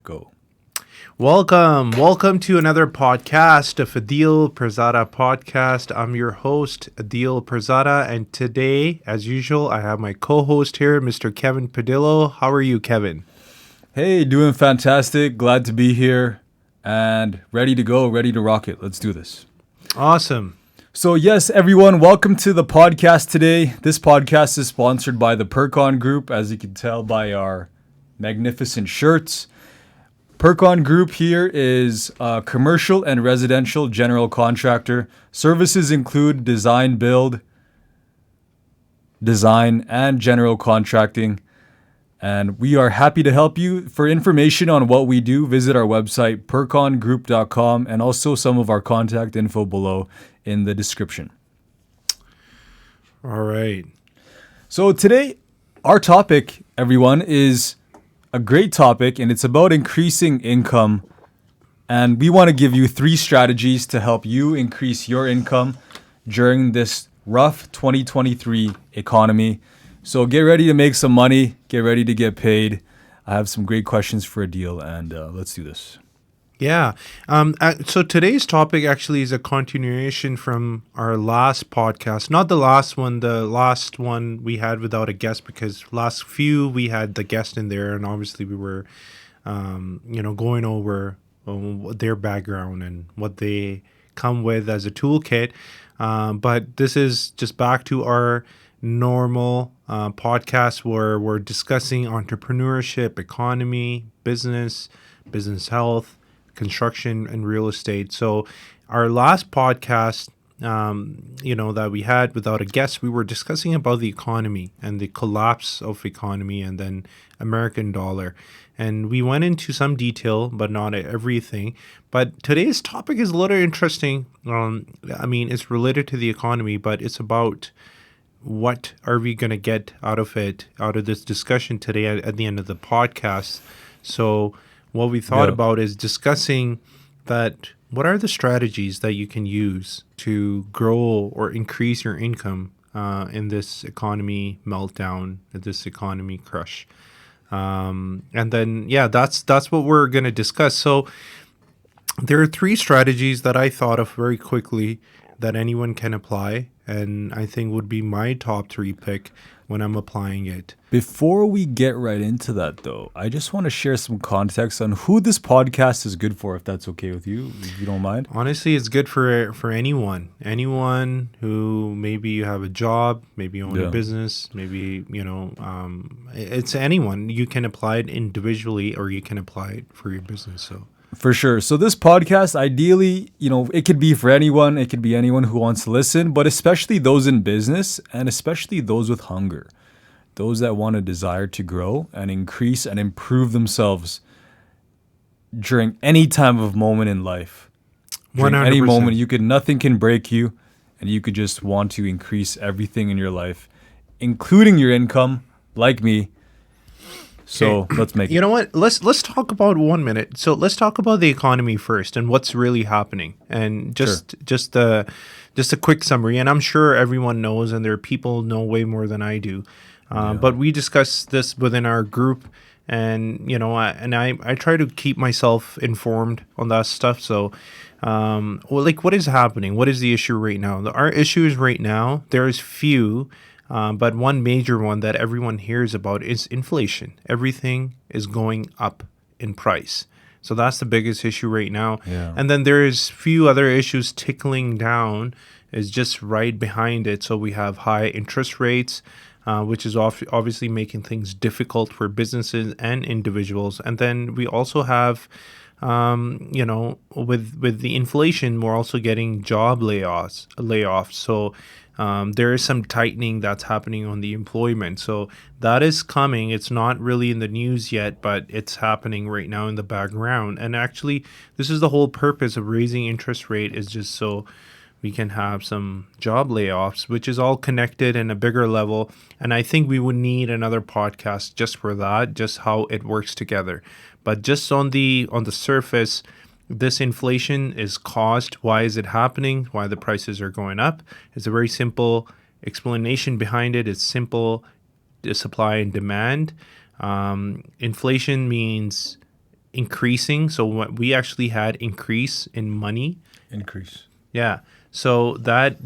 Go. Welcome to another podcast of Adeel Pirzada podcast. I'm your host, Adeel Pirzada, and today, as usual, I have my co-host here, Mr. Kevin Padillo. How are you, Kevin? Hey, doing fantastic. Glad to be here and ready to go, ready to rock it. Let's do this. Awesome. So, yes, everyone, welcome to the podcast today. This podcast is sponsored by the Pircon Group, as you can tell by our magnificent shirts. Pircon Group here is a commercial and residential general contractor. Services include design, and general contracting. And we are happy to help you. For information on what we do, visit our website, pircongroup.com, and also some of our contact info below in the description. All right. So today, our topic, everyone, is a great topic, and it's about increasing income. And we want to give you 3 strategies to help you increase your income during this rough 2023 economy. So get ready to make some money, get ready to get paid. I have some great questions for Adeel, and let's do this. Yeah. So today's topic actually is a continuation from our last podcast. Not the last one we had without a guest, because last few we had the guest in there, and obviously we were, going over their background and what they come with as a toolkit. But this is just back to our normal podcast where we're discussing entrepreneurship, economy, business health, construction, and real estate. So our last podcast, that we had without a guest, we were discussing about the economy and the collapse of economy and then American dollar. And we went into some detail, but not everything. But today's topic is a little interesting. It's related to the economy, but it's about what are we going to get out of this discussion today at the end of the podcast. So what we thought about is discussing that what are the strategies that you can use to grow or increase your income in this economy meltdown, this economy crush. And then, that's what we're going to discuss. So there are 3 strategies that I thought of very quickly that anyone can apply, and I think would be my top 3 pick when I'm applying it. Before we get right into that, though, I just want to share some context on who this podcast is good for, if that's okay with you, if you don't mind. Honestly, it's good for anyone who maybe you have a job, maybe you own a business, maybe, it's anyone. You can apply it individually or you can apply it for your business. So For sure. So this podcast, ideally, it could be for anyone. It could be anyone who wants to listen, but especially those in business and especially those with hunger, those that want a desire to grow and increase and improve themselves during any time of moment in life. During 100%. any moment, nothing can break you, and you could just want to increase everything in your life, including your income, like me. So let's make it. You know what? Let's talk about 1 minute. So let's talk about the economy first and what's really happening, and just a quick summary. And I'm sure everyone knows, and there are people know way more than I do. But we discuss this within our group, and I try to keep myself informed on that stuff. So, what is happening? What is the issue right now? Our issues right now, there is few. But one major one that everyone hears about is inflation. Everything is going up in price. So that's the biggest issue right now. Yeah. And then there is few other issues tickling down is just right behind it. So we have high interest rates, which is obviously making things difficult for businesses and individuals. And then we also have, with the inflation, we're also getting job layoffs. So there is some tightening that's happening on the employment. So that is coming. It's not really in the news yet, but it's happening right now in the background. And actually, this is the whole purpose of raising interest rate, is just so we can have some job layoffs, which is all connected in a bigger level. And I think we would need another podcast just for that, just how it works together. But just on the surface, this inflation is caused. Why is it happening? Why the prices are going up? It's a very simple explanation behind it. It's simple, supply and demand. Inflation means increasing. So what we actually had increase in money. Increase. Yeah. So that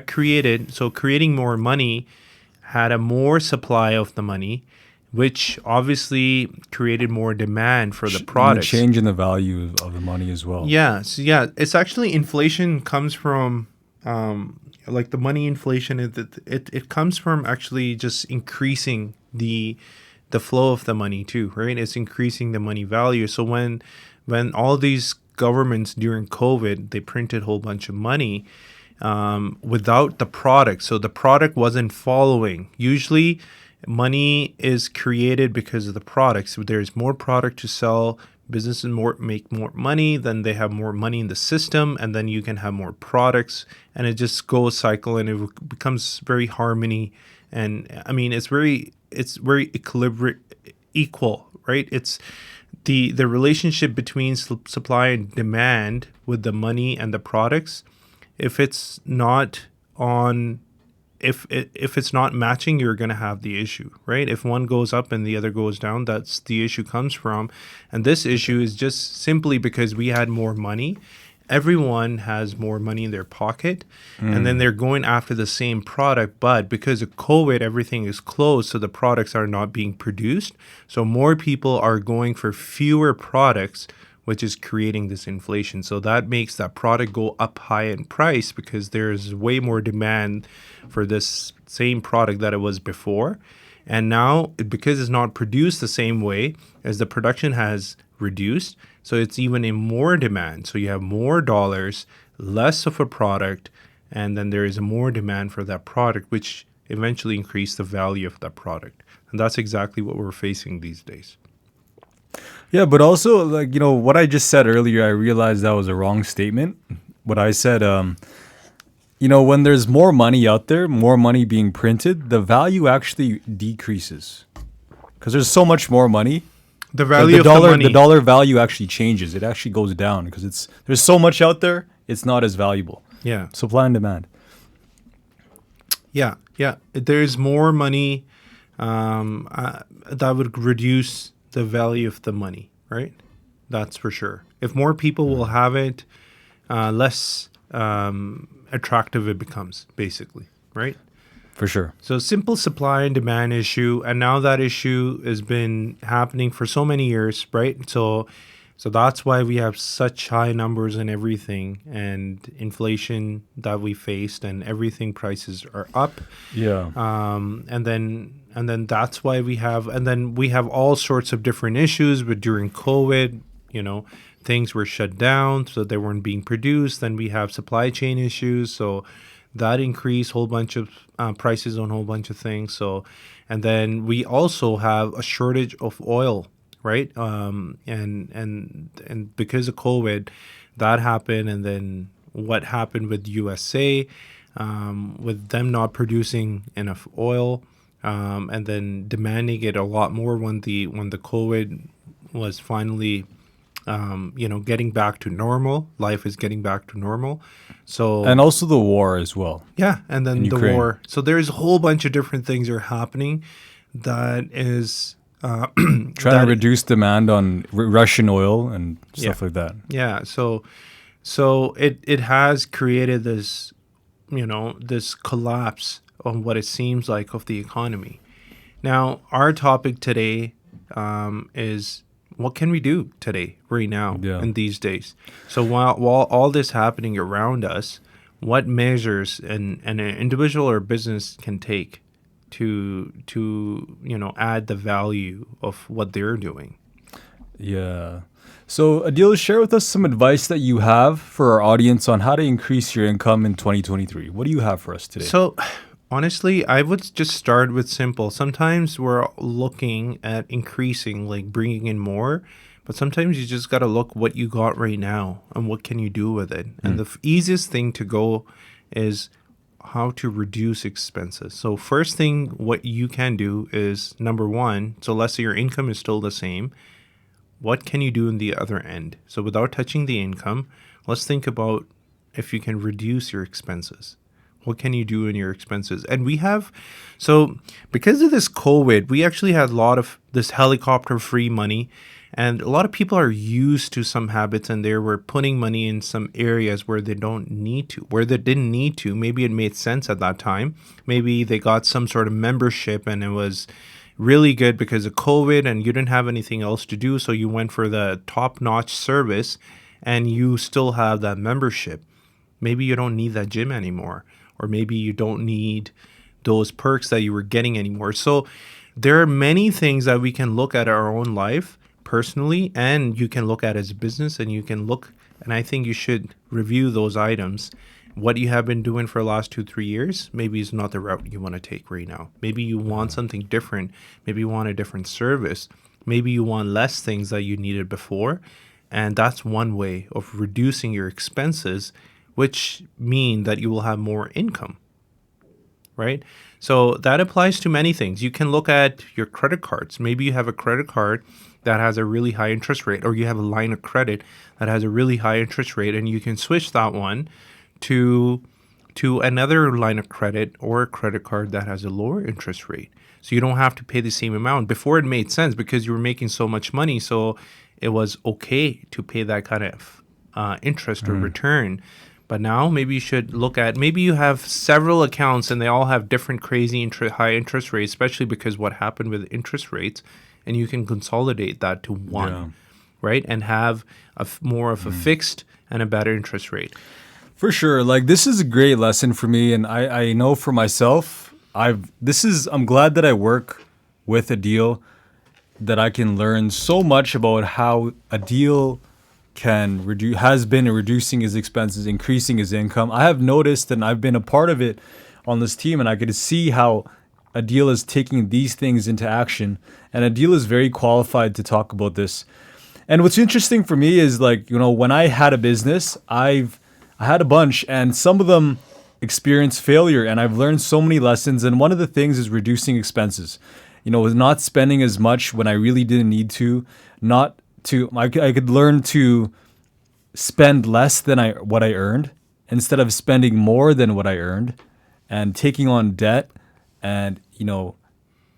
created, so creating more money had a more supply of the money, which obviously created more demand for the And the products. change in the value of the money as well. Yeah. So yeah, it's actually inflation comes from like the money inflation. It comes from actually just increasing the flow of the money too, right? It's increasing the money value. So when all these governments during COVID, they printed a whole bunch of money without the product. So the product wasn't following. Usually money is created because of the products. So there's more product to sell, businesses make more money, then they have more money in the system, and then you can have more products, and it just goes cycle, and it becomes very harmony. And I mean, it's very equal, right? It's the relationship between supply and demand with the money and the products. If it's not on, if it's not matching, you're going to have the issue, right? If one goes up and the other goes down, that's the issue comes from. And this issue is just simply because we had more money. Everyone has more money in their pocket, and then they're going after the same product. But because of COVID, everything is closed, so the products are not being produced. So more people are going for fewer products, which is creating this inflation. So that makes that product go up high in price because there's way more demand for this same product that it was before. And now, because it's not produced the same way as the production has reduced, so it's even in more demand. So you have more dollars, less of a product, and then there is more demand for that product, which eventually increase the value of that product. And that's exactly what we're facing these days. Yeah, but also, like, what I just said earlier, I realized that was a wrong statement. What I said, when there's more money out there, more money being printed, the value actually decreases because there's so much more money. The value of dollar, the money. the dollar value actually changes. It actually goes down because there's so much out there. It's not as valuable. Yeah. Supply and demand. Yeah. There's more money that would reduce the value of the money, right? That's for sure. If more people will have it, less attractive it becomes, basically, right? For sure. So simple supply and demand issue, and now that issue has been happening for so many years, right? So that's why we have such high numbers and everything, and inflation that we faced, and everything prices are up. Yeah. And then that's why we have all sorts of different issues. But during COVID, things were shut down, so they weren't being produced. Then we have supply chain issues, so that increased a whole bunch of prices on a whole bunch of things. So, and then we also have a shortage of oil, right? And because of COVID, that happened. And then what happened with USA, with them not producing enough oil, and then demanding it a lot more when the COVID was finally getting back to normal. Life is getting back to normal. So, and also the war as well. Yeah, and then the Ukraine. war. So there's a whole bunch of different things are happening that is Trying to reduce demand on Russian oil and stuff like that. Yeah, so it has created this, this collapse on what it seems like of the economy. Now, our topic today is what can we do today, right now, in these days? So while all this happening around us, what measures an individual or business can take to add the value of what they're doing? Yeah. So Adeel, share with us some advice that you have for our audience on how to increase your income in 2023. What do you have for us today? So honestly, I would just start with simple. Sometimes we're looking at increasing, like bringing in more, but sometimes you just got to look what you got right now and what can you do with it. And the easiest thing to go is how to reduce expenses. So first thing, what you can do is, number one, so let's say your income is still the same. What can you do in the other end? So without touching the income, let's think about if you can reduce your expenses. What can you do in your expenses? And we have, so because of this COVID, we actually had a lot of this helicopter free money. And a lot of people are used to some habits and they were putting money in some areas where they don't need to, where they didn't need to. Maybe it made sense at that time. Maybe they got some sort of membership and it was really good because of COVID and you didn't have anything else to do. So you went for the top-notch service and you still have that membership. Maybe you don't need that gym anymore, or maybe you don't need those perks that you were getting anymore. So there are many things that we can look at our own life personally, and you can look at as a business, and you can look, and I think you should review those items. What you have been doing for the last 2-3 years, maybe is not the route you want to take right now. Maybe you want something different. Maybe you want a different service. Maybe you want less things that you needed before. And that's one way of reducing your expenses, which mean that you will have more income, right? So that applies to many things. You can look at your credit cards. Maybe you have a credit card that has a really high interest rate, or you have a line of credit that has a really high interest rate, and you can switch that one to another line of credit or a credit card that has a lower interest rate. So you don't have to pay the same amount. Before it made sense because you were making so much money, so it was okay to pay that kind of interest or return. But now maybe you should look at, maybe you have several accounts and they all have different crazy high interest rates, especially because what happened with interest rates, and you can consolidate that to one, right? And have more of a fixed and a better interest rate. For sure. Like, this is a great lesson for me. And I know for myself, I'm glad that I work with Adeel, that I can learn so much about how Adeel has been reducing his expenses, increasing his income. I have noticed, and I've been a part of it on this team, and I could see how Adeel is taking these things into action. And Adeel is very qualified to talk about this. And what's interesting for me is, like, when I had a business, I had a bunch, and some of them experienced failure, and I've learned so many lessons. And one of the things is reducing expenses. With not spending as much when I really didn't need to, I could learn to spend less than what I earned instead of spending more than what I earned, and taking on debt, and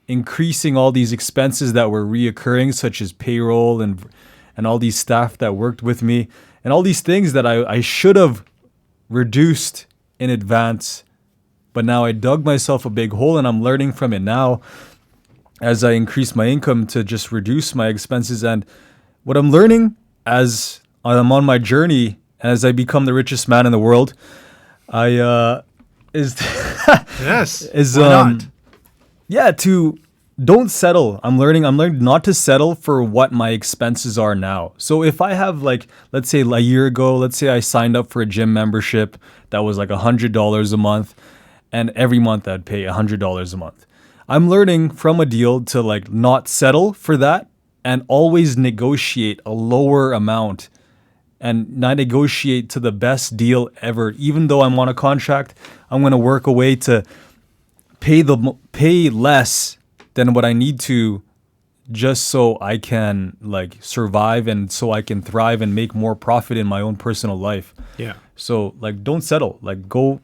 increasing all these expenses that were reoccurring, such as payroll and all these staff that worked with me, and all these things that I should have reduced in advance. But now I dug myself a big hole, and I'm learning from it now as I increase my income to just reduce my expenses. And what I'm learning as I'm on my journey, as I become the richest man in the world, Yes. Why not? Don't settle. I'm learning not to settle for what my expenses are now. So if I have, like, let's say a year ago, let's say I signed up for a gym membership that was like $100 a month, and every month I'd pay $100 a month. I'm learning from Adeel to, like, not settle for that, and always negotiate a lower amount, and not negotiate to the best deal ever. Even though I'm on a contract, I'm going to work a way to pay less than what I need to, just so I can, like, survive, and so I can thrive and make more profit in my own personal life. Yeah. So, like, don't settle. Like, go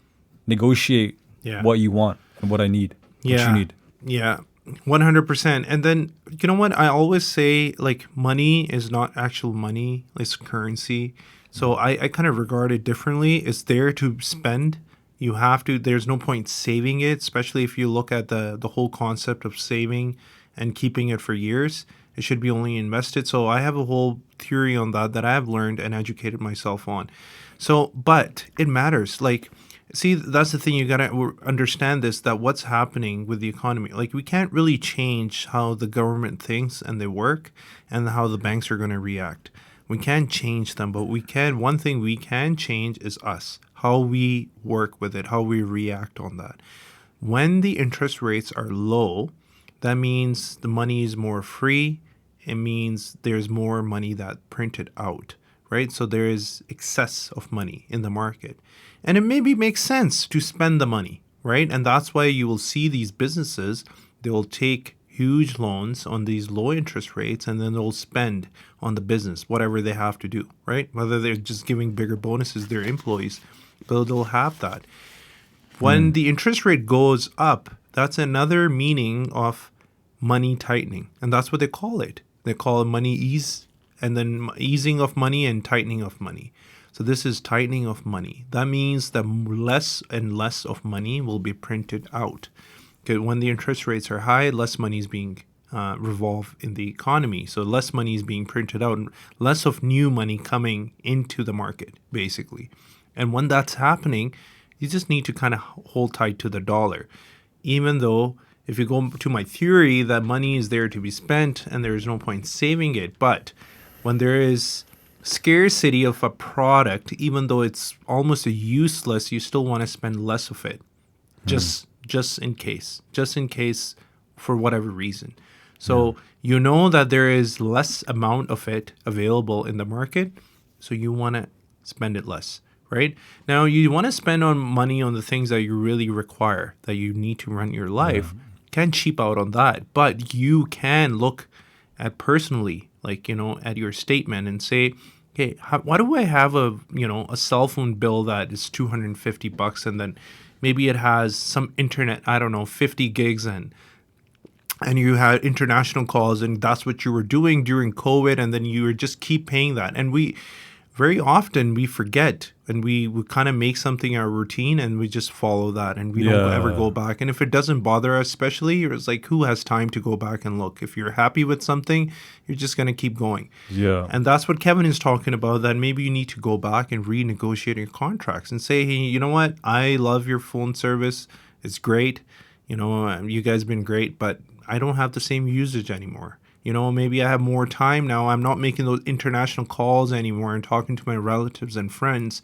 negotiate what you want and what I need. What you need. Yeah. 100%. And then, you know what? I always say, like, money is not actual money. It's currency. So I kind of regard it differently. It's there to spend. You have to, there's no point saving it, especially if you look at the whole concept of saving and keeping it for years. It should be only invested. So I have a whole theory on that I have learned and educated myself on. So, but it matters. Like, see, that's the thing. You got to understand this, that what's happening with the economy. Like, we can't really change how the government thinks and they work and how the banks are going to react. We can't change them, but one thing we can change is us, how we work with it, how we react on that. When the interest rates are low, that means the money is more free. It means there's more money that printed out, right? So there is excess of money in the market. And it maybe makes sense to spend the money, right? And that's why you will see these businesses, they'll take huge loans on these low interest rates, and then they'll spend on the business, whatever they have to do, right? Whether they're just giving bigger bonuses to their employees, but they'll have that. When the interest rate goes up, that's another meaning of money tightening. And that's what they call it. They call it money ease, and then easing of money and tightening of money. So this is tightening of money. That means that less and less of money will be printed out. Okay, when the interest rates are high, less money is being revolved in the economy. So less money is being printed out, and less of new money coming into the market, basically. And when that's happening, you just need to kind of hold tight to the dollar. Even though, if you go to my theory, that money is there to be spent and there is no point saving it. But when there is scarcity of a product, even though it's almost useless, you still want to spend less of it, just in case, for whatever reason. So you know that there is less amount of it available in the market, so you want to spend it less. Right? Now, you want to spend money on the things that you really require, that you need to run your life. Can't cheap out on that. But you can look at personally, like, at your statement and say, okay, why do I have a cell phone bill that is $250 and then maybe it has some internet, I don't know, 50 gigs and you had international calls and that's what you were doing during COVID and then you were just keep paying that. And very often we forget and we kind of make something our routine and we just follow that and we don't ever go back. And if it doesn't bother us, especially, it's like, who has time to go back and look? If you're happy with something, you're just going to keep going. Yeah. And that's what Kevin is talking about, that maybe you need to go back and renegotiate your contracts and say, hey, you know what? I love your phone service. It's great. You guys have been great, but I don't have the same usage anymore. Maybe I have more time now. I'm not making those international calls anymore and talking to my relatives and friends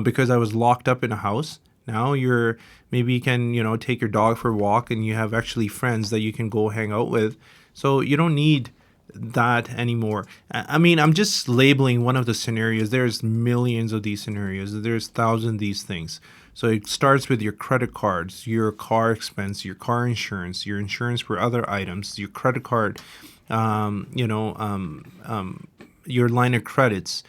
because I was locked up in a house. Now maybe you can, take your dog for a walk and you have actually friends that you can go hang out with. So you don't need that anymore. I mean, I'm just labeling one of the scenarios. There's millions of these scenarios. There's thousands of these things. So it starts with your credit cards, your car expense, your car insurance, your insurance for other items, your credit card, your line of credits,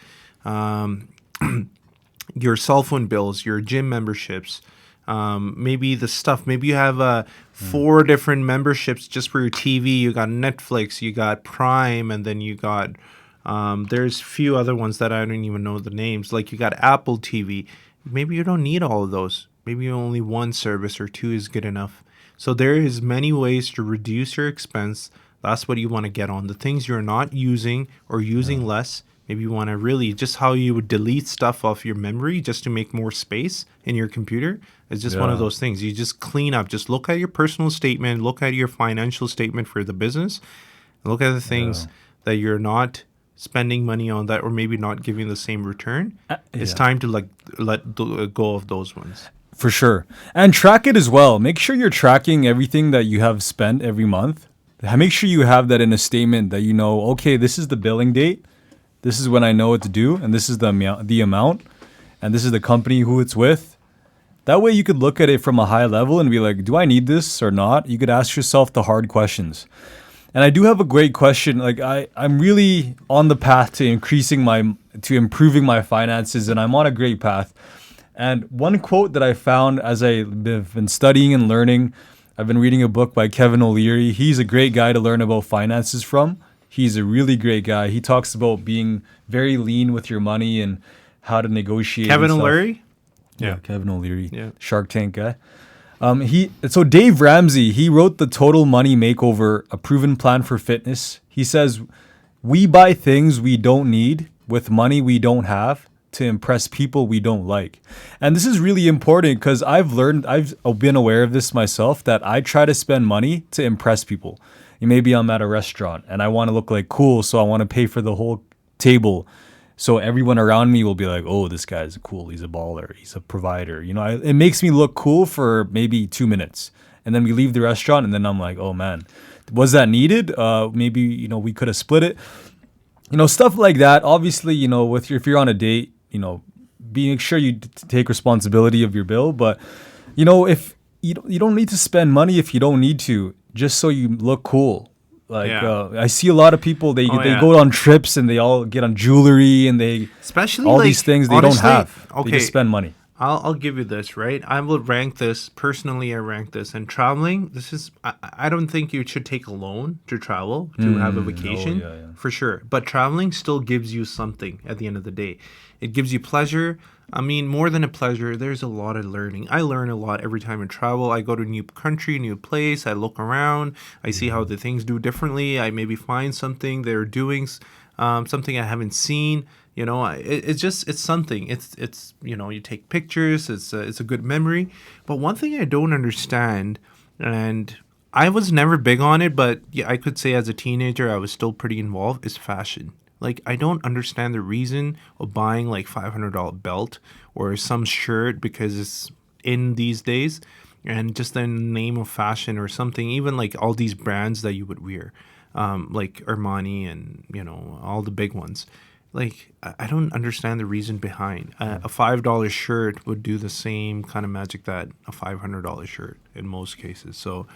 your cell phone bills, your gym memberships, maybe you have 4 different memberships just for your TV. You got Netflix, you got Prime, and then you got there's a few other ones that I don't even know the names. Like you got Apple TV. Maybe you don't need all of those. Maybe only one service or 2 is good enough. So there is many ways to reduce your expense. That's what you want to get on. The things you're not using or using less, maybe you want to really, just how you would delete stuff off your memory just to make more space in your computer. It's just one of those things. You just clean up. Just look at your personal statement, look at your financial statement for the business, look at the things that you're not spending money on that or maybe not giving the same return. It's time to let go of those ones. For sure. And track it as well. Make sure you're tracking everything that you have spent every month. Make sure you have that in a statement that okay, this is the billing date. This is when I know it's due, and this is the amount, and this is the company who it's with. That way you could look at it from a high level and be like, do I need this or not? You could ask yourself the hard questions. And I do have a great question. Like I'm really on the path to improving my finances, and I'm on a great path. And one quote that I found as I've been studying and learning, I've been reading a book by Kevin O'Leary. He's a great guy to learn about finances from. He's a really great guy. He talks about being very lean with your money and how to negotiate. Kevin O'Leary? Yeah, Kevin O'Leary. Yeah. Shark Tank guy. So Dave Ramsey, he wrote The Total Money Makeover, a proven plan for fitness. He says, we buy things we don't need with money we don't have to impress people we don't like. And this is really important because I've been aware of this myself, that I try to spend money to impress people. Maybe I'm at a restaurant and I want to look like cool, so I want to pay for the whole table. So everyone around me will be like, oh, this guy's cool. He's a baller. He's a provider. It makes me look cool for maybe 2 minutes. And then we leave the restaurant and then I'm like, oh man, was that needed? Maybe, we could have split it. Stuff like that. Obviously, if you're on a date, make sure you take responsibility of your bill. But, if you don't need to spend money if you don't need to, just so you look cool. I see a lot of people, they go on trips and they all get on jewelry and especially all these things they honestly, don't have. Okay, they just spend money. I'll give you this, right? I will rank this personally. I rank this, and traveling. This is I don't think you should take a loan to travel to have a Oh vacation yeah, yeah. for sure. But traveling still gives you something at the end of the day. It gives you pleasure. I mean, more than a pleasure, there's a lot of learning. I learn a lot every time I travel. I go to a new country, new place. I look around. I see how the things do differently. I maybe find something they're doing, something I haven't seen. It's something. It's you take pictures. It's a good memory. But one thing I don't understand, and I was never big on it, but yeah, I could say as a teenager I was still pretty involved, is fashion. Like, I don't understand the reason of buying like $500 belt or some shirt because it's in these days, and just the name of fashion or something. Even like all these brands that you would wear, like Armani and all the big ones. Like, I don't understand the reason behind a $5 shirt would do the same kind of magic that a $500 shirt in most cases. So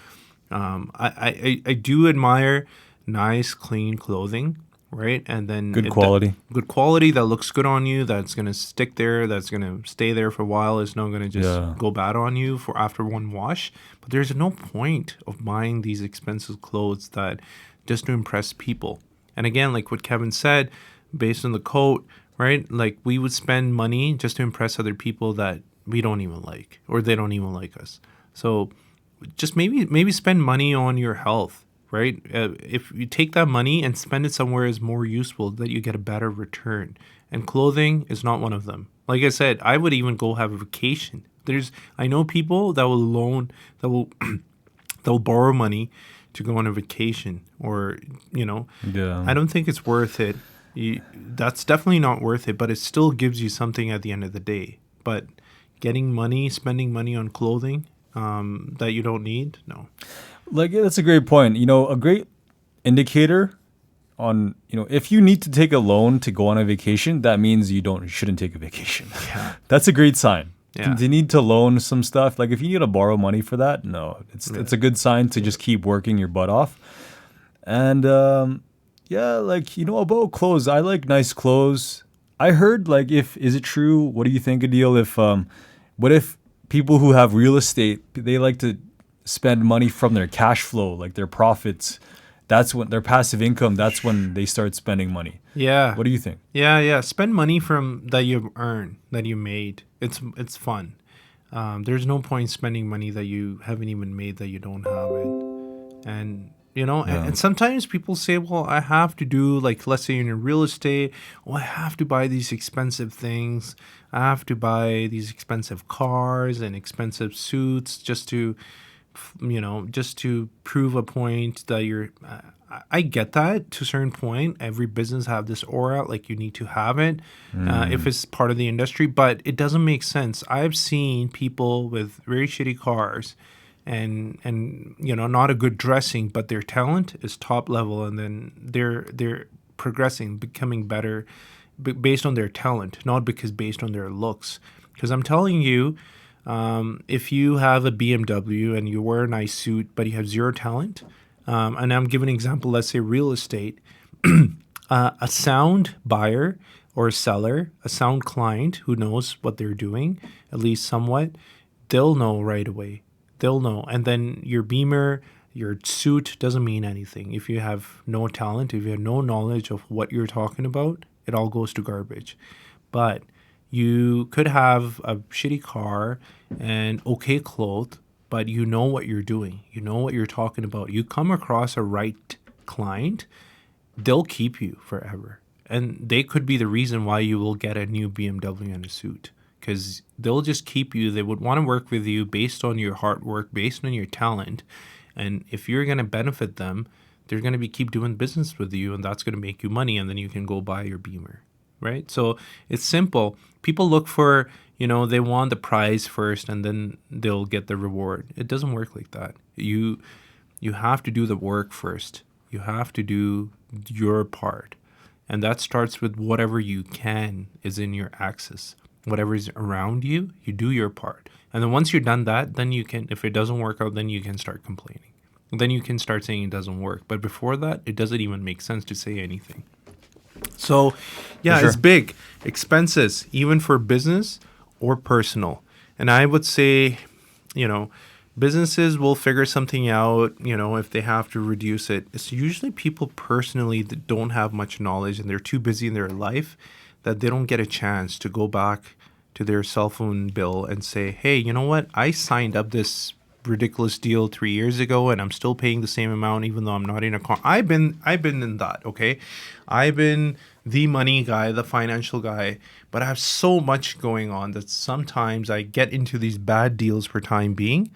I do admire nice, clean clothing, right? And then Good quality. good quality that looks good on you, that's gonna stick there, that's gonna stay there for a while. It's not gonna just Yeah. go bad on you for after one wash. But there's no point of buying these expensive clothes that just to impress people. And again, like what Kevin said, based on the coat, right? Like, we would spend money just to impress other people that we don't even like, or they don't even like us. So just maybe spend money on your health, right? If you take that money and spend it somewhere is more useful, that you get a better return. And clothing is not one of them. Like I said, I would even go have a vacation. I know people that will loan, that will they'll borrow money to go on a vacation, or Yeah. I don't think it's worth it. That's definitely not worth it, but it still gives you something at the end of the day. But spending money on clothing that you don't need, no. Like, that's a great point. A great indicator on, if you need to take a loan to go on a vacation, that means you shouldn't take a vacation. Yeah. That's a great sign. Yeah. To need to loan some stuff, like if you need to borrow money for that, no, it's a good sign to just keep working your butt off. And yeah, like, about clothes, I like nice clothes. I heard, like, is it true? What do you think, Adeel? What if people who have real estate, they like to spend money from their cash flow, like their profits? That's when their passive income, that's when they start spending money. Yeah. What do you think? Yeah. Spend money from that you earn, that you made. It's fun. There's no point spending money that you haven't even made, that you don't have it. And and sometimes people say, well, I have to do, like, let's say in real estate, I have to buy these expensive things. I have to buy these expensive cars and expensive suits just to prove a point that you're. I get that to a certain point. Every business have this aura, like you need to have it if it's part of the industry, but it doesn't make sense. I've seen people with very shitty cars and not a good dressing, but their talent is top level, and then they're progressing, becoming better based on their talent, not based on their looks. Because I'm telling you, if you have a BMW and you wear a nice suit, but you have zero talent, and I'm giving an example, let's say real estate, a sound buyer or seller, a sound client who knows what they're doing, at least somewhat, they'll know right away. They'll know. And then your Beamer, your suit doesn't mean anything. If you have no talent, if you have no knowledge of what you're talking about, it all goes to garbage. But you could have a shitty car and okay clothes, but you know what you're doing. You know what you're talking about. You come across a right client, they'll keep you forever. And they could be the reason why you will get a new BMW and a suit, because they'll just keep you. They would want to work with you based on your hard work, based on your talent. And if you're going to benefit them, they're going to keep doing business with you, and that's going to make you money, and then you can go buy your Beamer, right? So it's simple. People look for, they want the prize first, and then they'll get the reward. It doesn't work like that. You have to do the work first. You have to do your part. And that starts with whatever you can is in your access. Whatever is around you, you do your part. And then once you're done that, then you can, if it doesn't work out, then you can start complaining. Then you can start saying it doesn't work. But before that, it doesn't even make sense to say anything. So, yeah, For sure. It's big. Expenses, even for business or personal. And I would say, you know, businesses will figure something out, if they have to reduce it. It's usually people personally that don't have much knowledge and they're too busy in their life that they don't get a chance to go back to their cell phone bill and say, hey, you know what? I signed up this ridiculous deal 3 years ago and I'm still paying the same amount even though I'm not in a I've been in that, okay? I've been the money guy, the financial guy, but I have so much going on that sometimes I get into these bad deals for time being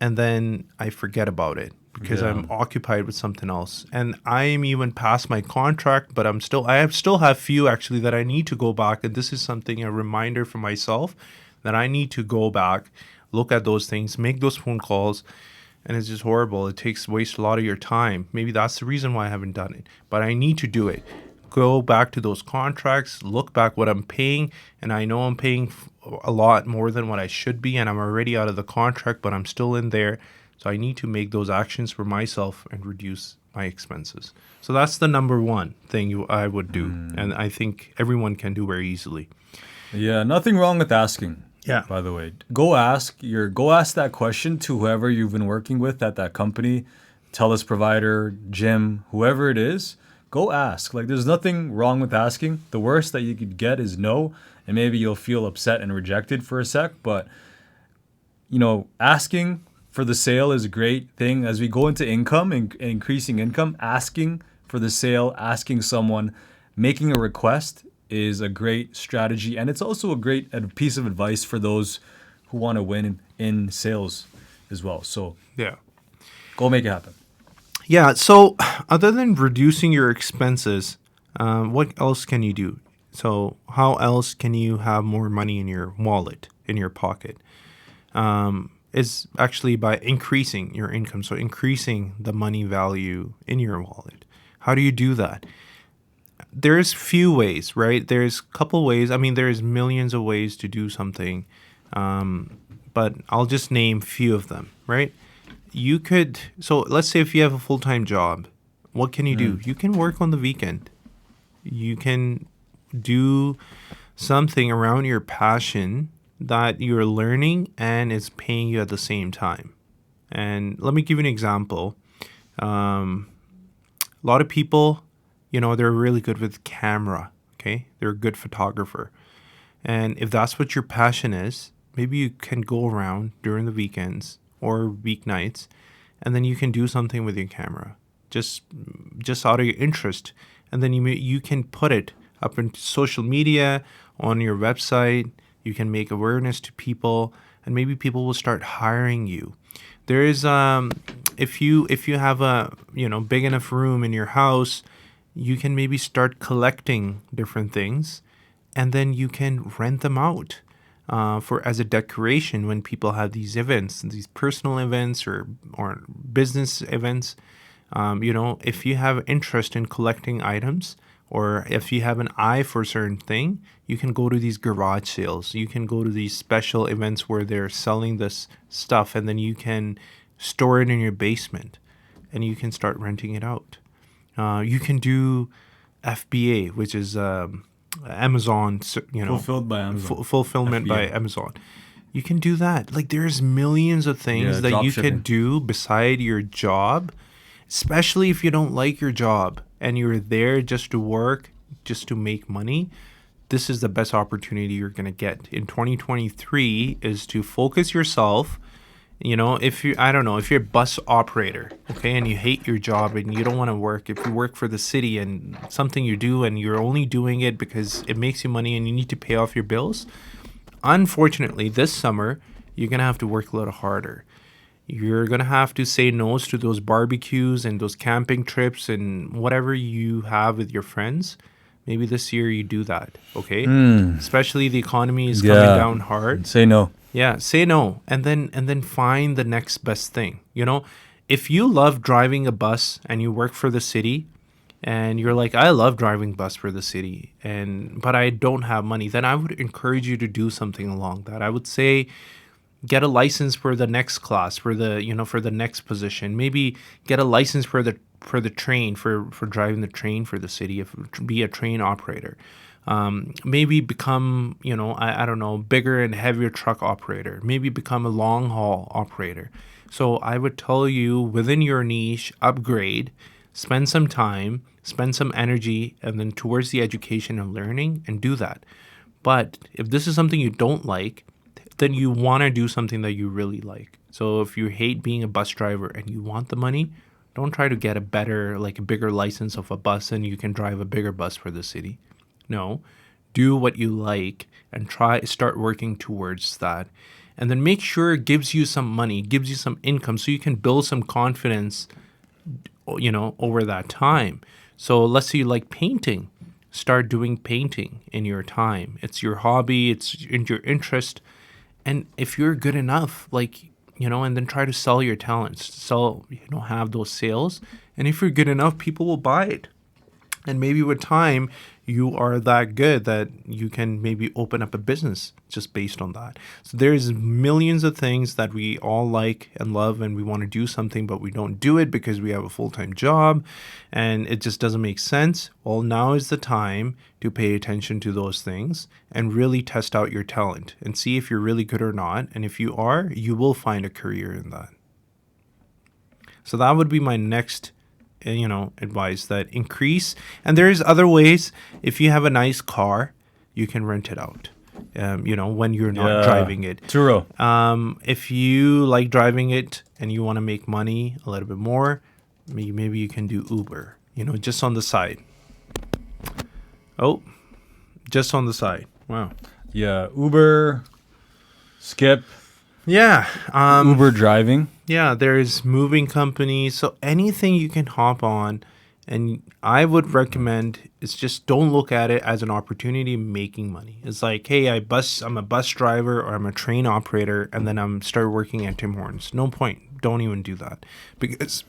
and then I forget about it because I'm occupied with something else. And I'm even past my contract, but I still have few actually that I need to go back. And this is something, a reminder for myself that I need to go back, look at those things, make those phone calls. And it's just horrible. It wastes a lot of your time. Maybe that's the reason why I haven't done it, but I need to do it. Go back to those contracts, look back what I'm paying, and I know I'm paying a lot more than what I should be, and I'm already out of the contract, but I'm still in there. So I need to make those actions for myself and reduce my expenses. So that's the number one thing I would do, and I think everyone can do very easily. Yeah, nothing wrong with asking. Yeah. By the way, go ask that question to whoever you've been working with at that company, TELUS provider, gym, whoever it is. Go ask. Like, there's nothing wrong with asking. The worst that you could get is no, and maybe you'll feel upset and rejected for a sec. But asking for the sale is a great thing. As we go into income and increasing income, asking for the sale, asking someone, making a request is a great strategy. And it's also a great piece of advice for those who want to win in sales as well. So Yeah. go make it happen. Yeah. So other than reducing your expenses, what else can you do? So how else can you have more money in your wallet, in your pocket? Is actually by increasing your income. So increasing the money value in your wallet. How do you do that? There's few ways, right? There's a couple ways. I mean, there's millions of ways to do something, but I'll just name few of them, right? So let's say if you have a full-time job, what can you do? You can work on the weekend. You can do something around your passion that you're learning and it's paying you at the same time. And let me give you an example. A lot of people, they're really good with camera, okay? They're a good photographer. And if that's what your passion is, maybe you can go around during the weekends or weeknights, and then you can do something with your camera, just out of your interest. And then you can put it up in social media, on your website. You can make awareness to people, and maybe people will start hiring you. There is, if you have a big enough room in your house, you can maybe start collecting different things, and then you can rent them out as a decoration when people have these events, these personal events or business events. If you have interest in collecting items, or if you have an eye for a certain thing, you can go to these garage sales. You can go to these special events where they're selling this stuff, and then you can store it in your basement, and you can start renting it out. You can do FBA, which is Amazon, Fulfilled by Amazon. Fulfillment FBA. by Amazon. You can do that. Like, there's millions of things that drop you shipping. can do beside your job, especially if you don't like your job and you're there just to work, just to make money. This is the best opportunity you're going to get in 2023 is to focus yourself. If you're a bus operator, okay, and you hate your job and you don't want to work, if you work for the city and something you do and you're only doing it because it makes you money and you need to pay off your bills, unfortunately, this summer, you're going to have to work a little harder. You're going to have to say no to those barbecues and those camping trips and whatever you have with your friends. Maybe this year you do that, okay? Especially the economy is coming down hard. Say no. Yeah, say no, and then find the next best thing. If you love driving a bus and you work for the city, and you're like, I love driving bus for the city, but I don't have money, then I would encourage you to do something along that. I would say, get a license for the next class, for the for the next position. Maybe get a license for the train, for driving the train for the city. If be a train operator. Maybe become, I don't know, bigger and heavier truck operator. Maybe become a long haul operator. So I would tell you, within your niche, upgrade, spend some time, spend some energy, and then towards the education and learning, and do that. But if this is something you don't like, then you want to do something that you really like. So if you hate being a bus driver and you want the money, don't try to get a bigger license of a bus and you can drive a bigger bus for the city. No, do what you like and start working towards that. And then make sure it gives you some money, gives you some income so you can build some confidence, over that time. So let's say you like painting. Start doing painting in your time. It's your hobby, it's in your interest. And if you're good enough, and then try to sell your talents, have those sales. And if you're good enough, people will buy it. And maybe with time, you are that good that you can maybe open up a business just based on that. So there's millions of things that we all like and love, and we want to do something, but we don't do it because we have a full-time job and it just doesn't make sense. Well, now is the time to pay attention to those things and really test out your talent and see if you're really good or not. And if you are, you will find a career in that. So that would be my next advice, that increase. And there's other ways. If you have a nice car, you can rent it out, when you're not driving it. True. If you like driving it and you want to make money a little bit more, maybe you can do Uber, just on the side. Oh, just on the side. Wow. Yeah. Uber, Skip. Yeah. Uber driving. Yeah, there's moving companies. So anything you can hop on. And I would recommend is just don't look at it as an opportunity making money. It's like, hey, I'm a bus driver or I'm a train operator, and then I'm start working at Tim Hortons. No point. Don't even do that. Because,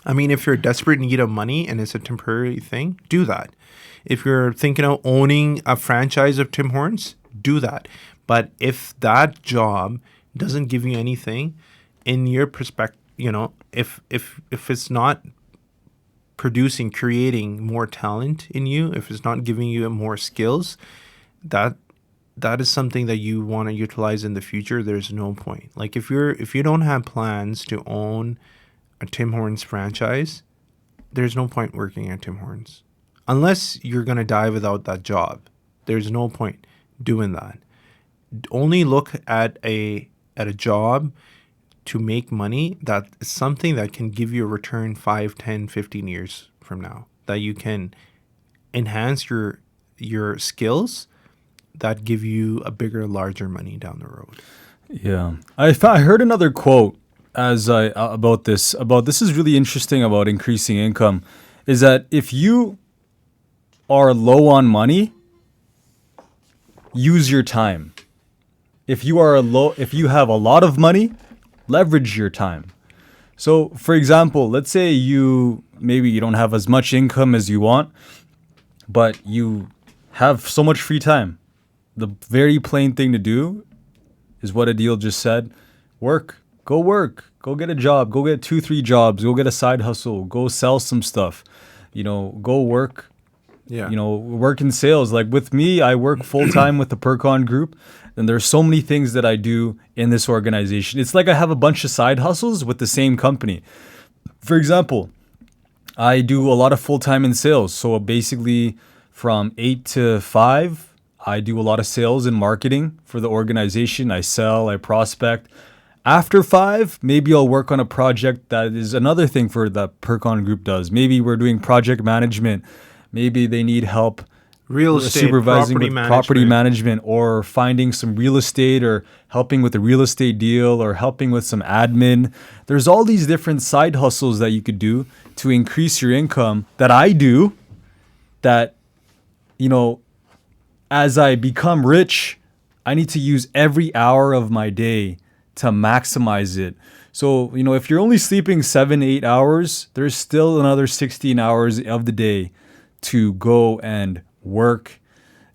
if you're desperate in need of money and it's a temporary thing, do that. If you're thinking of owning a franchise of Tim Hortons, do that. But if that job doesn't give you anything, in your perspective, if it's not creating more talent in you, if it's not giving you more skills, that is something that you want to utilize in the future. There's no point. Like if you don't have plans to own a Tim Hortons franchise, there's no point working at Tim Hortons. Unless you're going to die without that job. There's no point doing that. Only look at a job to make money that is something that can give you a return 5, 10, 15 years from now, that you can enhance your skills that give you a bigger, larger money down the road. Yeah. I heard another quote about this is really interesting about increasing income, is that if you are low on money, use your time. If you have a lot of money, leverage your time. So, for example, let's say maybe you don't have as much income as you want, but you have so much free time. The very plain thing to do is what Adeel just said. Work. Go get a job. Go get 2-3 jobs. Go get a side hustle. Go sell some stuff. Go work. Yeah. Work in sales. Like with me, I work full time with the Pircon group. And there's so many things that I do in this organization. It's like I have a bunch of side hustles with the same company. For example, I do a lot of full time in sales. So basically from 8 to 5, I do a lot of sales and marketing for the organization. I sell, I prospect. After 5, maybe I'll work on a project that is another thing for the Pircon group does. Maybe we're doing project management. Maybe they need help real estate, supervising property management, or finding some real estate, or helping with a real estate deal, or helping with some admin. There's all these different side hustles that you could do to increase your income that I do, that, as I become rich, I need to use every hour of my day to maximize it. So, if you're only sleeping 7-8 hours, there's still another 16 hours of the day to go and work,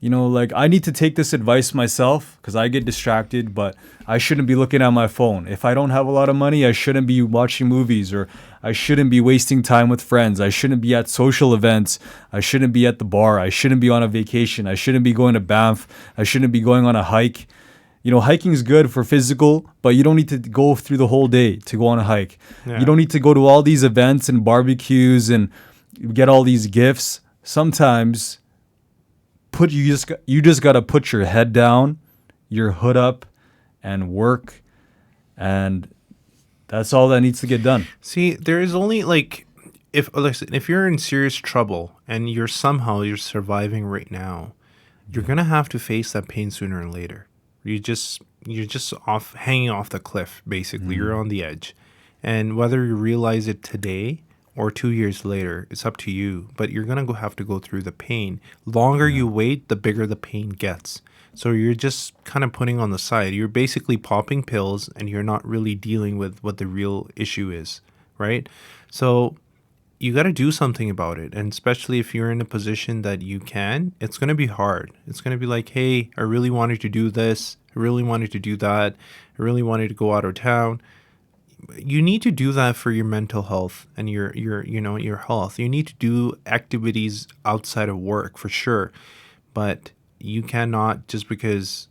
like I need to take this advice myself because I get distracted, but I shouldn't be looking at my phone. If I don't have a lot of money, I shouldn't be watching movies, or I shouldn't be wasting time with friends. I shouldn't be at social events. I shouldn't be at the bar. I shouldn't be on a vacation. I shouldn't be going to Banff. I shouldn't be going on a hike. Hiking is good for physical, but you don't need to go through the whole day to go on a hike. Yeah. You don't need to go to all these events and barbecues and get all these gifts. Sometimes you just got to put your head down, your hood up, and work, and that's all that needs to get done. See, there is only like if you're in serious trouble and you're surviving right now, you're gonna have to face that pain sooner or later. You're just hanging off the cliff, basically. You're on the edge. And whether you realize it today or 2 years later, it's up to you. But you're going to have to go through the pain. Longer you wait, the bigger the pain gets. So you're just kind of putting on the side. You're basically popping pills and you're not really dealing with what the real issue is, right? So you got to do something about it. And especially if you're in a position that you can, it's going to be hard. It's going to be like, hey, I really wanted to do this. I really wanted to do that. I really wanted to go out of town. You need to do that for your mental health and your health. You need to do activities outside of work for sure. But you cannot, just because,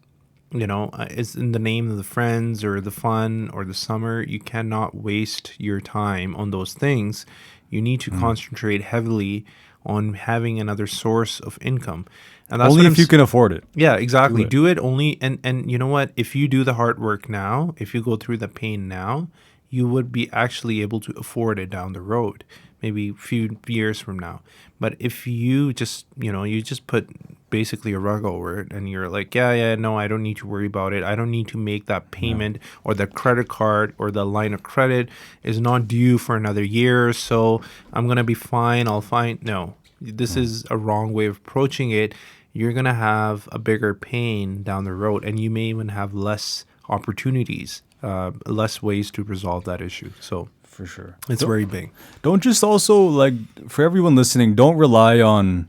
it's in the name of the friends or the fun or the summer, you cannot waste your time on those things. You need to concentrate heavily on having another source of income. And that's only if you can afford it. Yeah, exactly. Do it only. And you know what? If you do the hard work now, if you go through the pain now, you would be actually able to afford it down the road, maybe a few years from now. But if you just, you just put basically a rug over it and you're like, no, I don't need to worry about it. I don't need to make that payment, or the credit card or the line of credit is not due for another year, so I'm going to be fine. I'll find. No, this is a wrong way of approaching it. You're going to have a bigger pain down the road, and you may even have less opportunities, less ways to resolve that issue. So for sure, it's very big. Don't just also, for everyone listening, don't rely on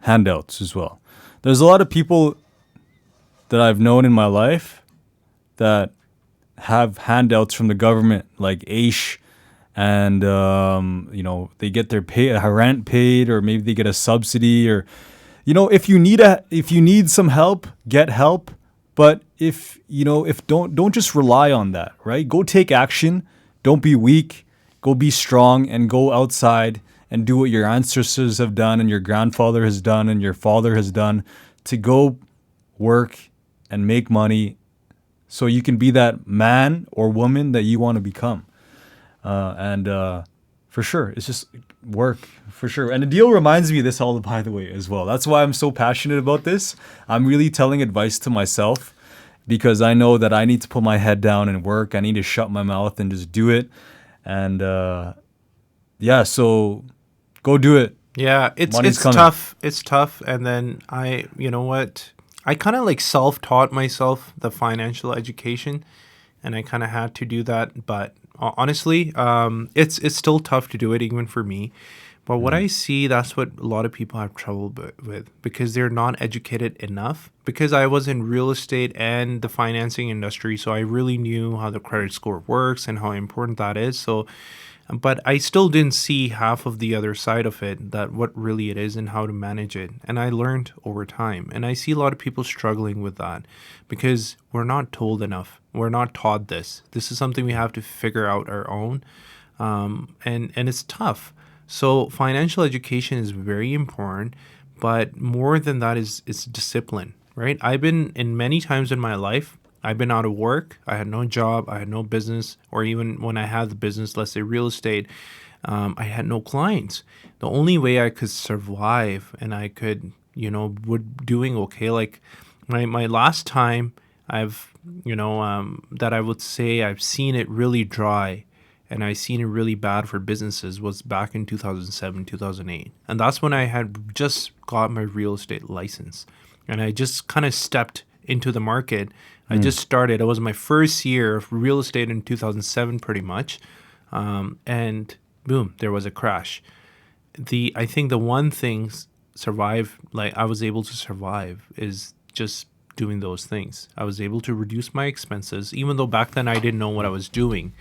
handouts as well. There's a lot of people that I've known in my life that have handouts from the government, like AISH, and they get their rent paid, or maybe they get a subsidy, or if you need some help, get help. But if don't just rely on that, right? Go take action. Don't be weak. Go be strong and go outside and do what your ancestors have done and your grandfather has done and your father has done, to go work and make money so you can be that man or woman that you want to become. And for sure, it's just work, for sure. And Adeel reminds me of this all, by the way, as well. That's why I'm so passionate about this. I'm really telling advice to myself, because I know that I need to put my head down and work. I need to shut my mouth and just do it. And so go do it. Yeah, it's tough. It's tough. And then I kind of self-taught myself the financial education, and I kind of had to do that. But honestly, it's still tough to do it, even for me. But what I see, that's what a lot of people have trouble with, because they're not educated enough. Because I was in real estate and the financing industry, so I really knew how the credit score works and how important that is. So, but I still didn't see half of the other side of it, that what really it is and how to manage it. And I learned over time. And I see a lot of people struggling with that because we're not told enough. We're not taught this. This is something we have to figure out our own. And it's tough. So financial education is very important, but more than that is discipline, right? I've been in many times in my life, I've been out of work. I had no job. I had no business. Or even when I had the business, let's say real estate, I had no clients. The only way I could survive and I could, doing okay. Like my last time that I would say I've seen it really dry and I seen it really bad for businesses was back in 2007, 2008. And that's when I had just got my real estate license. And I just kind of stepped into the market. I just started. It was my first year of real estate in 2007, pretty much. And boom, there was a crash. I think the one thing survive, like I was able to survive, is just doing those things. I was able to reduce my expenses, even though back then I didn't know what I was doing.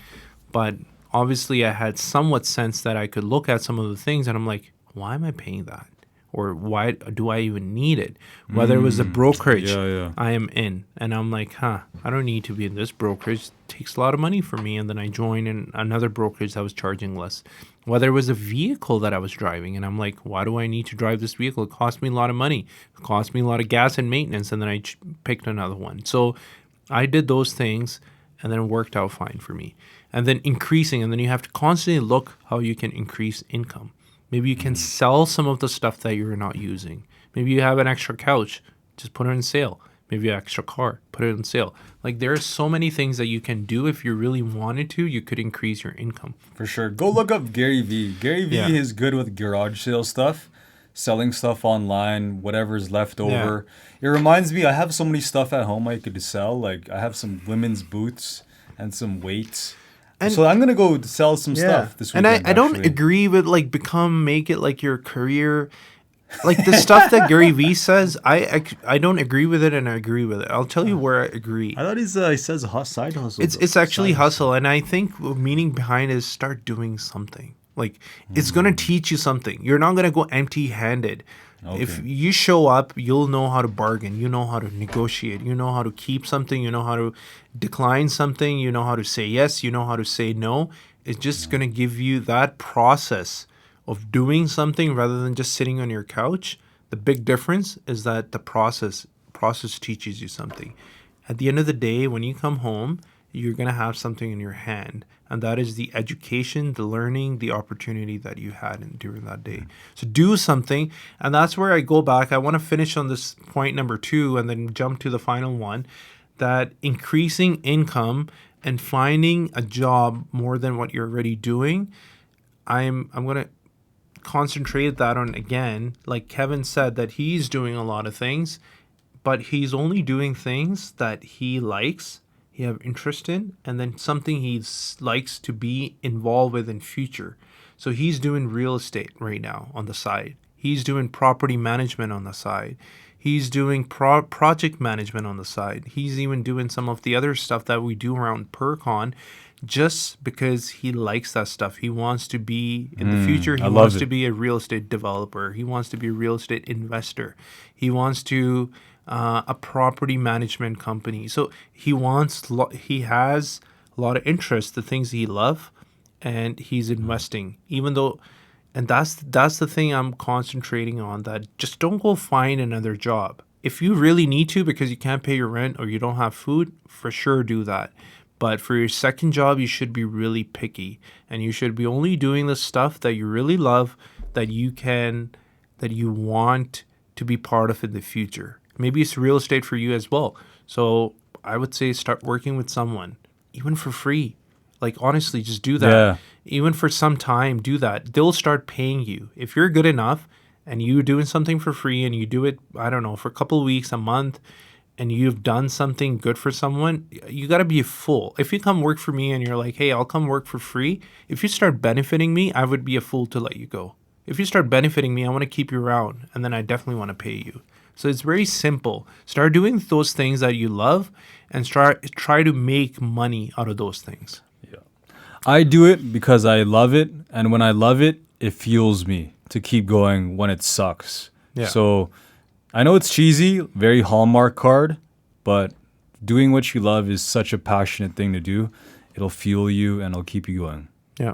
But obviously, I had somewhat sense that I could look at some of the things and I'm like, why am I paying that? Or why do I even need it? Whether it was a brokerage Yeah. I am in, and I'm like, I don't need to be in this brokerage. It takes a lot of money for me. And then I joined in another brokerage that was charging less. Whether it was a vehicle that I was driving, and I'm like, why do I need to drive this vehicle? It cost me a lot of money. It cost me a lot of gas and maintenance. And then I picked another one. So I did those things, and then it worked out fine for me. And then increasing, and then you have to constantly look how you can increase income. Maybe you can sell some of the stuff that you're not using. Maybe you have an extra couch, just put it on sale. Maybe an extra car, put it on sale. Like there are so many things that you can do if you really wanted to. You could increase your income. For sure. Go look up Gary Vee. Gary Vee is good with garage sale stuff, selling stuff online, whatever's left over. It reminds me, I have so many stuff at home I could sell. Like I have some women's boots and some weights. And so I'm gonna go sell some stuff this weekend. And I don't agree with like make it like your career. Like the stuff that Gary Vee says, I don't agree with it, and I agree with it. I'll tell you where I agree. I thought he says side hustle. It's actually hustle, and I think the meaning behind it is start doing something. Like it's gonna teach you something. You're not gonna go empty-handed. Okay. If you show up, you'll know how to bargain. You know how to negotiate. You know how to keep something. You know how to decline something. You know how to say yes. You know how to say no. It's just going to give you that process of doing something rather than just sitting on your couch. The big difference is that the process teaches you something. At the end of the day, when you come home, you're going to have something in your hand. And that is the education, the learning, the opportunity that you had during that day. So do something. And that's where I go back. I want to finish on this point number 2 and then jump to the final one, that increasing income and finding a job more than what you're already doing. I'm going to concentrate that on, again, like Kevin said, that he's doing a lot of things, but he's only doing things that he likes, he have interest in, and then something he likes to be involved with in future. So he's doing real estate right now on the side. He's doing property management on the side. He's doing project management on the side. He's even doing some of the other stuff that we do around Pircon just because he likes that stuff. He wants to be, in the future, he wants to be a real estate developer. He wants to be a real estate investor. He wants to a property management company. So he has a lot of interest, the things he loves, and he's investing. Even though, and that's the thing I'm concentrating on, that just don't go find another job. If you really need to because you can't pay your rent or you don't have food, for sure do that. But for your second job, you should be really picky, and you should be only doing the stuff that you really love, that you want to be part of in the future. Maybe it's real estate for you as well. So I would say start working with someone, even for free. Like, honestly, just do that. Yeah. Even for some time, do that. They'll start paying you. If you're good enough and you're doing something for free and you do it, I don't know, for a couple of weeks, a month, and you've done something good for someone, you got to be a fool. If you come work for me and you're like, hey, I'll come work for free, if you start benefiting me, I would be a fool to let you go. If you start benefiting me, I want to keep you around, and then I definitely want to pay you. So it's very simple. Start doing those things that you love and try to make money out of those things. Yeah. I do it because I love it, and when I love it, it fuels me to keep going when it sucks. Yeah. So I know it's cheesy, very Hallmark card, but doing what you love is such a passionate thing to do. It'll fuel you and it'll keep you going. Yeah.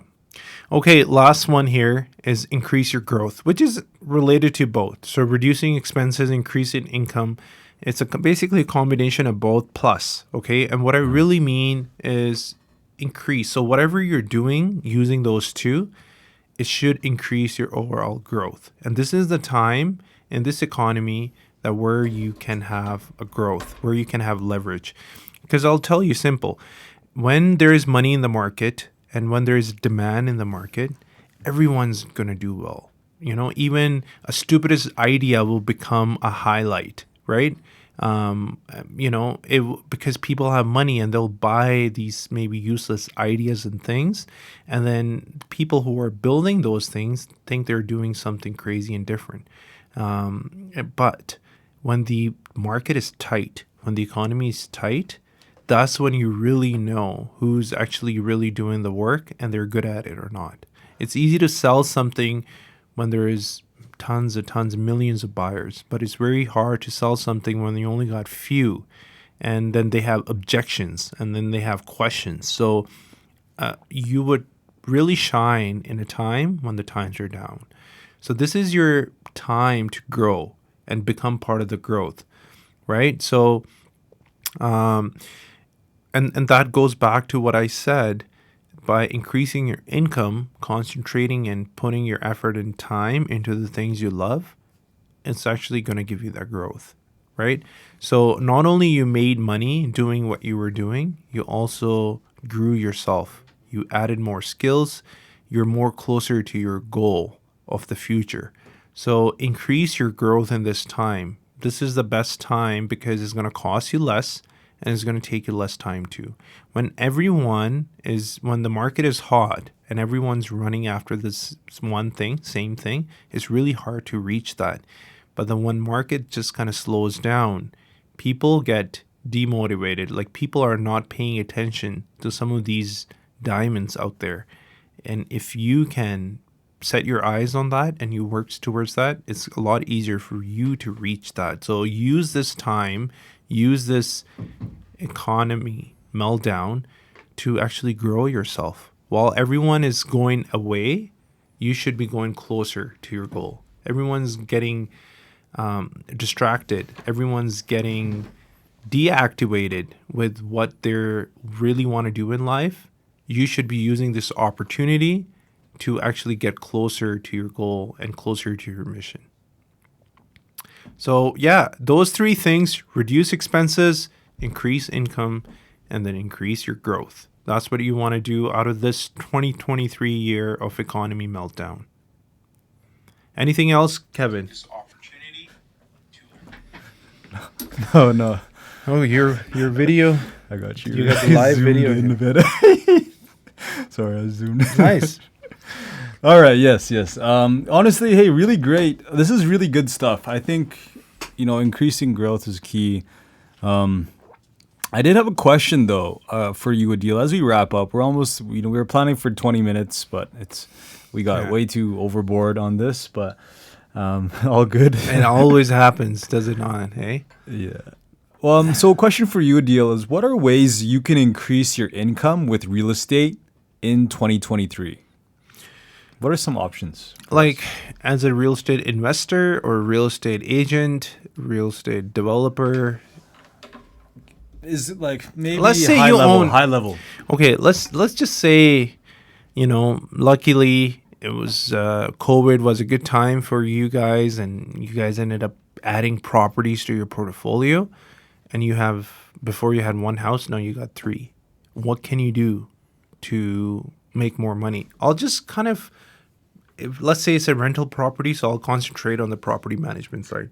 Okay, last one here is increase your growth, which is related to both. So reducing expenses, increasing income. It's basically a combination of both plus, okay? And what I really mean is increase. So whatever you're doing using those two, it should increase your overall growth. And this is the time in this economy that where you can have a growth, where you can have leverage. Because I'll tell you simple, when there is money in the market and when there is demand in the market, everyone's going to do well. You know, even a stupidest idea will become a highlight, right? Because people have money and they'll buy these maybe useless ideas and things. And then people who are building those things think they're doing something crazy and different. But when the market is tight, when the economy is tight, that's when you really know who's actually really doing the work and they're good at it or not. It's easy to sell something when there is tons, millions of buyers, but it's very hard to sell something when you only got few, and then they have objections and then they have questions. So you would really shine in a time when the times are down. So this is your time to grow and become part of the growth, right? So, and that goes back to what I said. By increasing your income, concentrating and putting your effort and time into the things you love, it's actually going to give you that growth, right? So not only you made money doing what you were doing, you also grew yourself. You added more skills. You're more closer to your goal of the future. So increase your growth in this time. This is the best time because it's going to cost you less and it's going to take you less time too. When the market is hot and everyone's running after this one thing, same thing, it's really hard to reach that. But then when market just kind of slows down, people get demotivated. Like people are not paying attention to some of these diamonds out there. And if you can set your eyes on that and you work towards that, it's a lot easier for you to reach that. So use this time, use this economy meltdown to actually grow yourself. While everyone is going away, you should be going closer to your goal. Everyone's getting distracted. Everyone's getting deactivated with what they really want to do in life. You should be using this opportunity to actually get closer to your goal and closer to your mission. So yeah, those three things: reduce expenses, increase income, and then increase your growth. That's what you want to do out of this 2023 year of economy meltdown. Anything else, Kevin? No. Oh, your video. I got you. You got the live video in a bit. Sorry, I zoomed. Nice. All right. Yes. Honestly, hey, really great. This is really good stuff. I think, increasing growth is key. I did have a question though, for you, Adeel. As we wrap up, we're almost, we were planning for 20 minutes, but we got way too overboard on this, but all good. It always happens, does it not? Hey. Yeah. Well, so a question for you, Adeel, is what are ways you can increase your income with real estate in 2023? What are some options? Like as a real estate investor or real estate agent, real estate developer? Is it like maybe let's say you own high level? Okay, let's just say, luckily it was COVID was a good time for you guys, and you guys ended up adding properties to your portfolio, and before you had one house, now you got three. What can you do to make more money? I'll just kind of, let's say it's a rental property, so I'll concentrate on the property management side.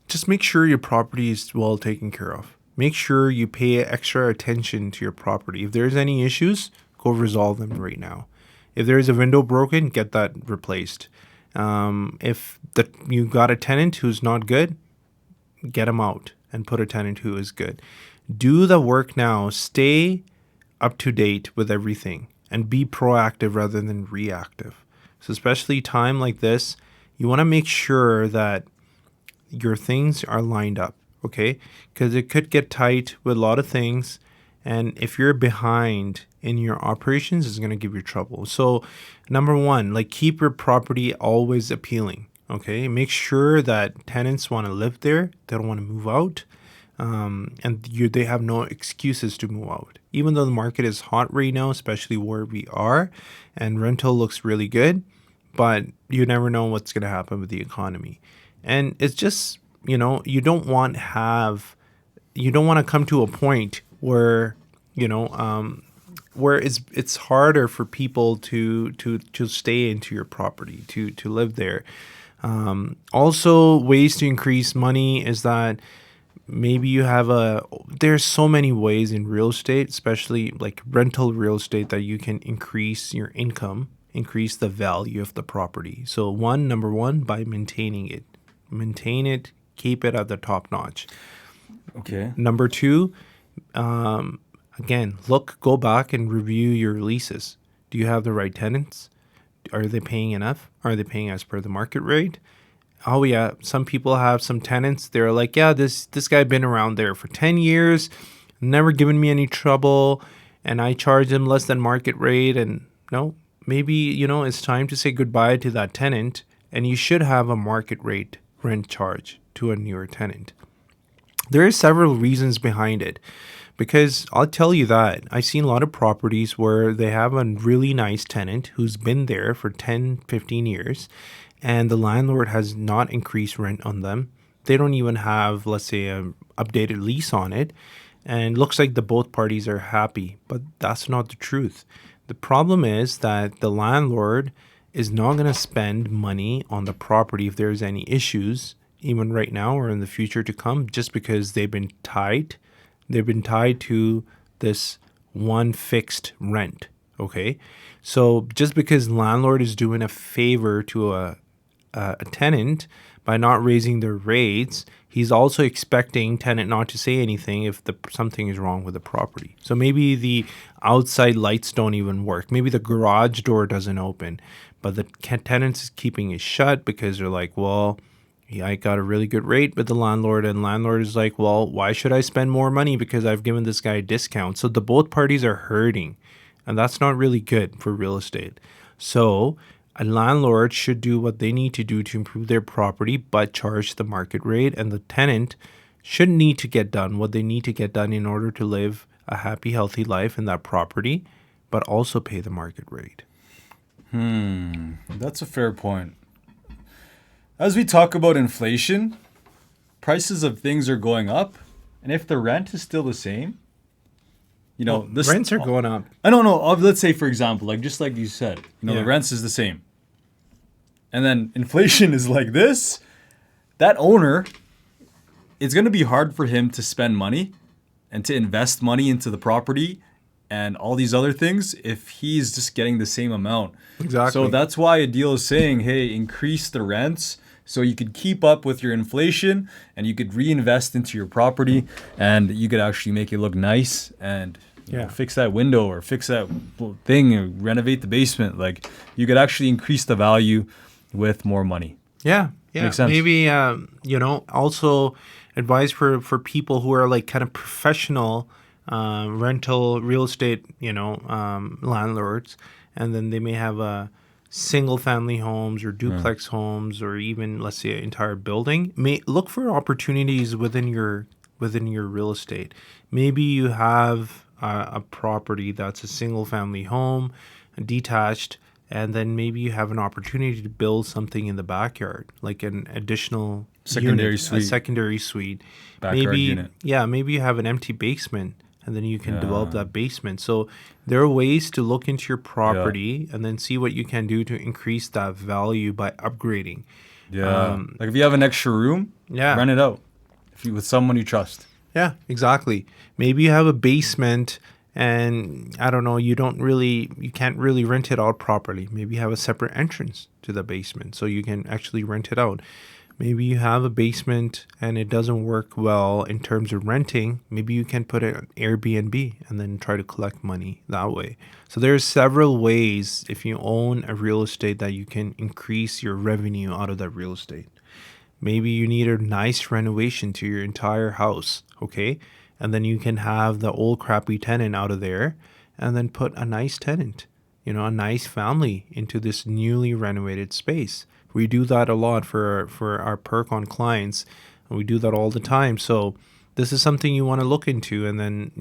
Just make sure your property is well taken care of. Make sure you pay extra attention to your property. If there's any issues, go resolve them right now. If there is a window broken, get that replaced. If you got a tenant who's not good, get them out and put a tenant who is good. Do the work now. Stay up to date with everything and be proactive rather than reactive. So especially time like this, you want to make sure that your things are lined up, okay? Because it could get tight with a lot of things, and if you're behind in your operations, it's going to give you trouble. So number one, keep your property always appealing, okay? Make sure that tenants want to live there, they don't want to move out, and they have no excuses to move out. Even though the market is hot right now, especially where we are, and rental looks really good, but you never know what's going to happen with the economy. And it's just, you don't want to come to a point where, where it's harder for people to stay into your property, to live there. Also, ways to increase money is that maybe there's so many ways in real estate, especially like rental real estate, that you can increase your income increase the value of the property. So number one, by maintaining it. Maintain it, keep it at the top notch. Okay. Number two, again, go back and review your leases. Do you have the right tenants? Are they paying enough? Are they paying as per the market rate? Oh yeah, some people have some tenants. They're like, yeah, this guy been around there for 10 years, never given me any trouble, and I charge him less than market rate. And no, maybe, it's time to say goodbye to that tenant, and you should have a market rate rent charge to a newer tenant. There are several reasons behind it, because I'll tell you that I've seen a lot of properties where they have a really nice tenant who's been there for 10, 15 years, and the landlord has not increased rent on them. They don't even have, let's say, an updated lease on it, and it looks like the both parties are happy, but that's not the truth. The problem is that the landlord is not going to spend money on the property if there's any issues, even right now or in the future to come, just because they've been tied. They've been tied to this one fixed rent. Okay, so just because landlord is doing a favor to a tenant by not raising their rates, he's also expecting tenant not to say anything if something is wrong with the property. So maybe the outside lights don't even work. Maybe the garage door doesn't open, but the tenant is keeping it shut because they're like, well, yeah, I got a really good rate with the landlord, and landlord is like, well, why should I spend more money because I've given this guy a discount? So the both parties are hurting, and that's not really good for real estate. So a landlord should do what they need to do to improve their property, but charge the market rate, and the tenant shouldn't need to get done what they need to get done in order to live a happy, healthy life in that property, but also pay the market rate. That's a fair point. As we talk about inflation, prices of things are going up, and if the rent is still the same, Rents are going up. I don't know. Let's say, for example, just like you said, the rents is the same, and then inflation is like this. That owner, it's going to be hard for him to spend money and to invest money into the property and all these other things if he's just getting the same amount. Exactly. So that's why Adeel is saying, hey, increase the rents so you could keep up with your inflation and you could reinvest into your property and you could actually make it look nice and fix that window or fix that thing or renovate the basement. Like, you could actually increase the value with more money. Yeah. Makes sense. Maybe, also advice for people who are like kind of professional rental real estate, landlords, and then they may have a single family homes or duplex homes or even, let's say, an entire building. Look for opportunities within your real estate. Maybe you have a property that's a single family home, detached, and then maybe you have an opportunity to build something in the backyard, like an additional secondary suite. Backyard unit. Yeah, maybe you have an empty basement, and then you can develop that basement. So there are ways to look into your property and then see what you can do to increase that value by upgrading. Yeah. Like if you have an extra room, rent it out with someone you trust. Yeah, exactly. Maybe you have a basement and I don't know, you can't really rent it out properly. Maybe you have a separate entrance to the basement so you can actually rent it out. Maybe you have a basement and it doesn't work well in terms of renting. Maybe you can put it on Airbnb and then try to collect money that way. So there's several ways if you own a real estate that you can increase your revenue out of that real estate. Maybe you need a nice renovation to your entire house, okay? And then you can have the old crappy tenant out of there and then put a nice tenant, a nice family into this newly renovated space. We do that a lot for our Pircon clients. And we do that all the time. So this is something you want to look into. And then,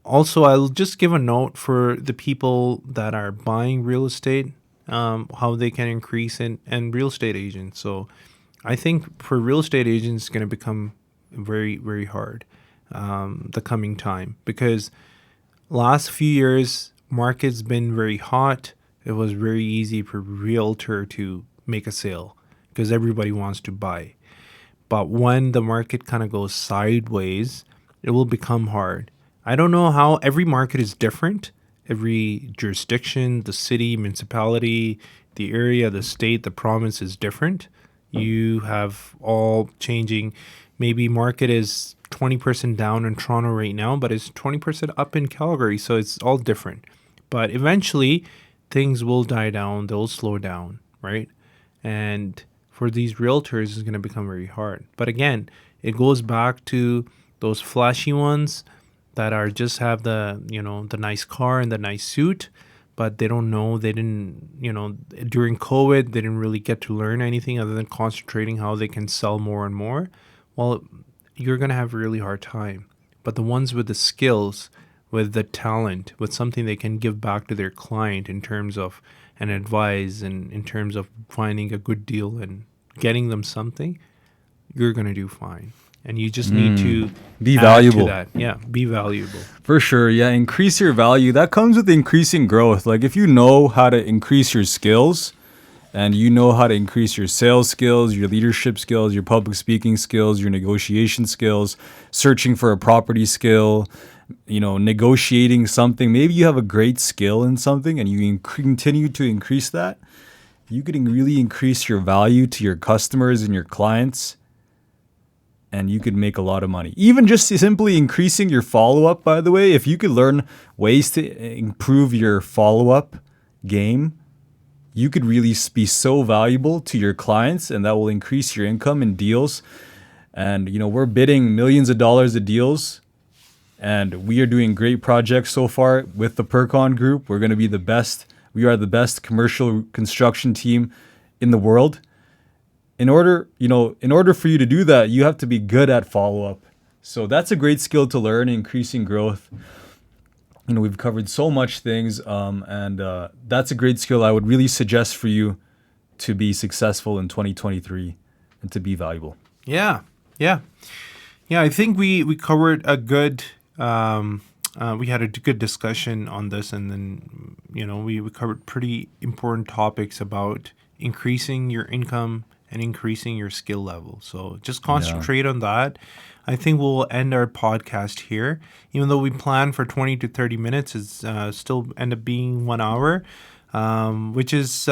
also, I'll just give a note for the people that are buying real estate, how they can increase and real estate agents. So I think for real estate agents, it's going to become very, very hard the coming time because last few years, market's been very hot. It was very easy for realtor to make a sale because everybody wants to buy. But when the market kind of goes sideways, it will become hard. I don't know how every market is different every jurisdiction, the city, municipality, the area, the state, the province is different. You have all changing. Maybe market is 20% down in Toronto right now, but it's 20% up in Calgary. So it's all different. But eventually, things will die down. They'll slow down, right? And for these realtors, it's going to become very hard. But again, it goes back to those flashy ones that are just have the, the nice car and the nice suit, but they don't know, they didn't, during COVID, they didn't really get to learn anything other than concentrating how they can sell more and more. Well, you're going to have a really hard time. But the ones with the skills, with the talent, with something they can give back to their client in terms of an advice and in terms of finding a good deal and getting them something, you're going to do fine. And you just need to be add valuable. to that. Yeah, be valuable. For sure. Yeah, increase your value. That comes with increasing growth. Like if you know how to increase your skills and you know how to increase your sales skills, your leadership skills, your public speaking skills, your negotiation skills, searching for a property skill, negotiating something. Maybe you have a great skill in something and you continue to increase that. You can really increase your value to your customers and your clients. And you could make a lot of money. Even just simply increasing your follow-up, by the way, if you could learn ways to improve your follow-up game, you could really be so valuable to your clients, and that will increase your income in deals. And, we're bidding millions of dollars of deals, and we are doing great projects so far with the Pircon group. We're going to be the best. We are the best commercial construction team in the world. In order for you to do that, you have to be good at follow-up. So that's a great skill to learn, increasing growth. We've covered so much things, and that's a great skill I would really suggest for you to be successful in 2023 and to be valuable. Yeah. I think we covered a good. We had a good discussion on this, and then we covered pretty important topics about increasing your income and increasing your skill level. So just concentrate on that. I think we'll end our podcast here. Even though we planned for 20 to 30 minutes, it's still end up being 1 hour, which means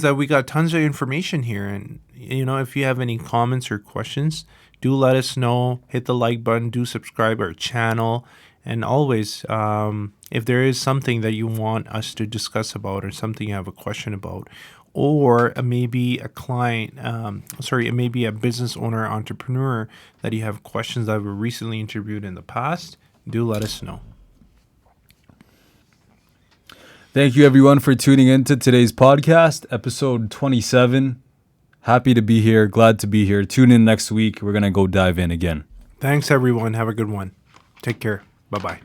that we got tons of information here. And, if you have any comments or questions, do let us know. Hit the like button. Do subscribe our channel. And always, if there is something that you want us to discuss about or something you have a question about, or maybe a client, maybe a business owner, entrepreneur that you have questions that were recently interviewed in the past, do let us know. Thank you, everyone, for tuning in to today's podcast, episode 27. Happy to be here. Glad to be here. Tune in next week. We're going to go dive in again. Thanks, everyone. Have a good one. Take care. Bye-bye.